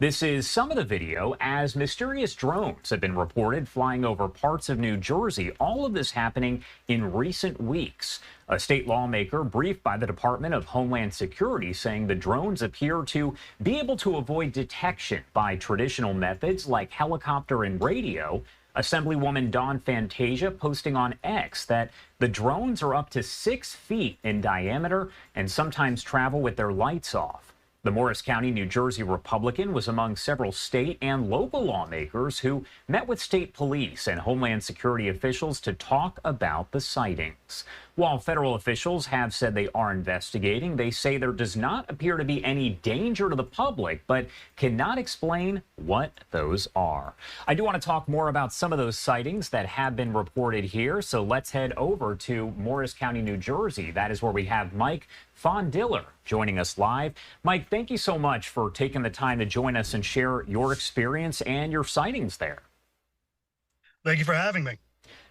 This is some of the video as mysterious drones have been reported flying over parts of New Jersey. All of this happening in recent weeks. A state lawmaker briefed by the Department of Homeland Security saying the drones appear to be able to avoid detection by traditional methods like helicopter and radio. Assemblywoman Dawn Fantasia posting on X that the drones are up to 6 feet in diameter and sometimes travel with their lights off. The Morris County, New Jersey Republican was among several state and local lawmakers who met with state police and Homeland Security officials to talk about the sightings. While federal officials have said they are investigating, they say there does not appear to be any danger to the public, but cannot explain what those are. I do want to talk more about some of those sightings that have been reported here, so let's head over to Morris County, New Jersey. That is where we have Mike Fondiller joining us live. Mike, thank you so much for taking the time to join us and share your experience and your sightings there. Thank you for having me.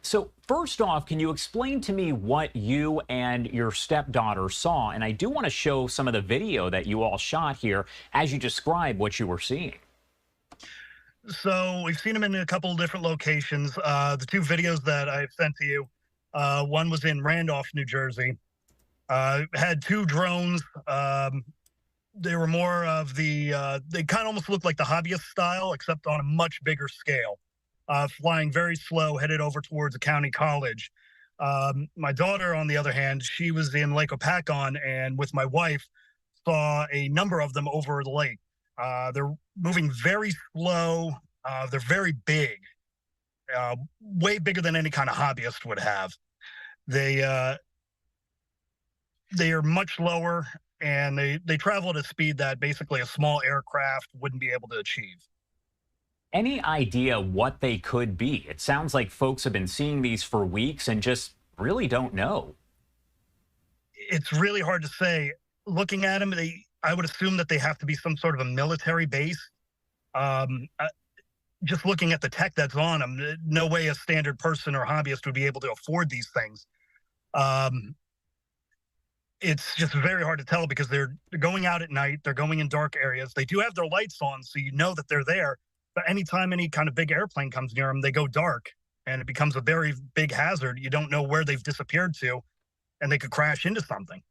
So first off, can you explain to me what you and your stepdaughter saw? And I do want to show some of the video that you all shot here as you describe what you were seeing. So we've seen them in a couple of different locations. The two videos that I've sent to you, one was in Randolph, New Jersey. Had two drones. They were more of the, they kind of almost looked like the hobbyist style, except on a much bigger scale. Flying very slow, headed over towards a county college. My daughter, on the other hand, she was in Lake Opakon, and with my wife, saw a number of them over the lake. They're moving very slow. They're very big, way bigger than any kind of hobbyist would have. They are much lower, and they travel at a speed that basically a small aircraft wouldn't be able to achieve. Any idea what they could be? It sounds like folks have been seeing these for weeks and just really don't know. It's really hard to say. Looking at them, I would assume that they have to be some sort of a military base. Just looking at the tech that's on them, no way a standard person or hobbyist would be able to afford these things. It's just very hard to tell because they're going out at night. They're going in dark areas. They do have their lights on, so you know that they're there. But anytime any kind of big airplane comes near them, they go dark, and it becomes a very big hazard. You don't know where they've disappeared to, and they could crash into something.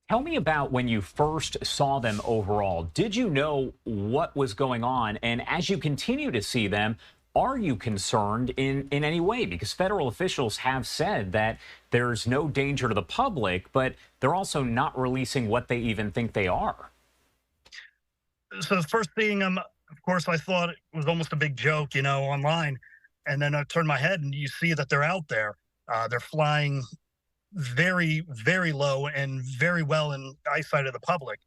Tell me about when you first saw them overall. Did you know what was going on? And as you continue to see them, are you concerned in any way? Because federal officials have said that there's no danger to the public, but they're also not releasing what they even think they are. So first seeing them, of course, I thought it was almost a big joke, you know, online. And then I turned my head and you see that they're out there. They're flying very, very low and very well in eyesight of the public.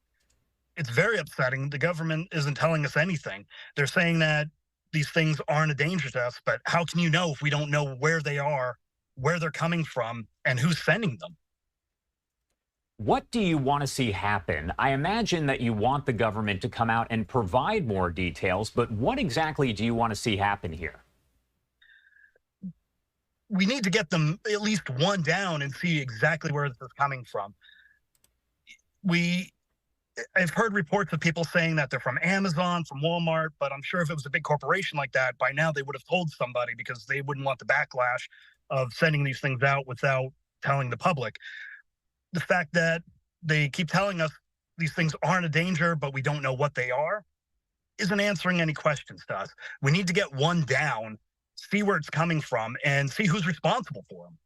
It's very upsetting. The government isn't telling us anything. They're saying that these things aren't a danger to us, but how can you know if we don't know where they are, where they're coming from, and who's sending them? What do you want to see happen? I imagine that you want the government to come out and provide more details, but what exactly do you want to see happen here? We need to get them at least one down and see exactly where this is coming from. I've heard reports of people saying that they're from Amazon, from Walmart, but I'm sure if it was a big corporation like that, by now they would have told somebody because they wouldn't want the backlash of sending these things out without telling the public. The fact that they keep telling us these things aren't a danger, but we don't know what they are, isn't answering any questions to us. We need to get one down, see where it's coming from, and see who's responsible for them.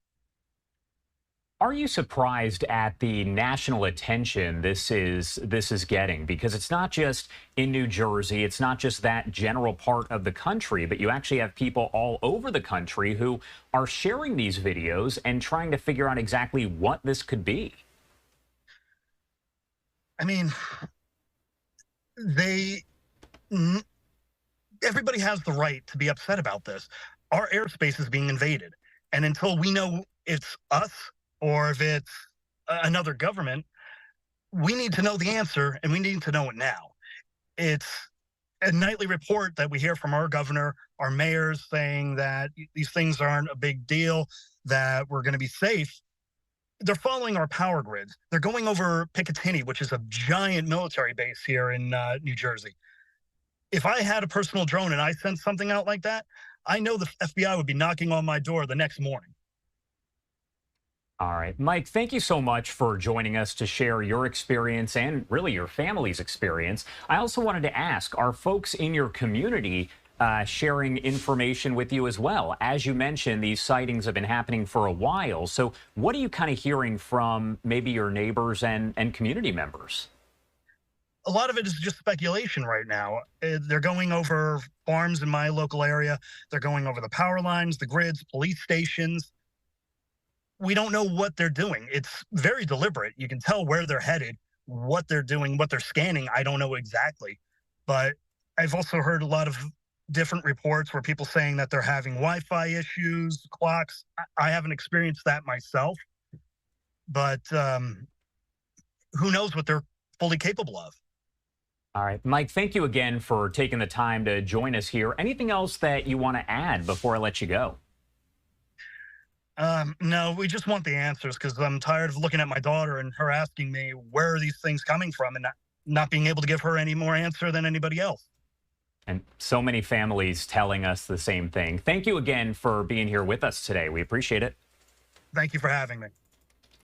Are you surprised at the national attention this is getting? Because it's not just in New Jersey, it's not just that general part of the country, but you actually have people all over the country who are sharing these videos and trying to figure out exactly what this could be. I mean, everybody has the right to be upset about this. Our airspace is being invaded. And until we know it's us, or if it's another government, we need to know the answer, and we need to know it now. It's a nightly report that we hear from our governor, our mayors, saying that these things aren't a big deal, that we're going to be safe. They're following our power grids. They're going over Picatinny, which is a giant military base here in New Jersey. if I had a personal drone and I sent something out like that, I know the FBI would be knocking on my door the next morning. All right, Mike, thank you so much for joining us to share your experience and really your family's experience. I also wanted to ask, are folks in your community sharing information with you as well? As you mentioned, these sightings have been happening for a while. So what are you kind of hearing from maybe your neighbors and community members? A lot of it is just speculation right now. They're going over farms in my local area. They're going over the power lines, the grids, police stations. We don't know what they're doing. It's very deliberate. You can tell where they're headed, what they're doing, what they're scanning. I don't know exactly. But I've also heard a lot of different reports where people saying that they're having Wi-Fi issues, clocks. I haven't experienced that myself, but who knows what they're fully capable of. All right, Mike, thank you again for taking the time to join us here. Anything else that you want to add before I let you go? No, we just want the answers because I'm tired of looking at my daughter and her asking me where are these things coming from and not being able to give her any more answer than anybody else. And so many families telling us the same thing. Thank you again for being here with us today. We appreciate it. Thank you for having me.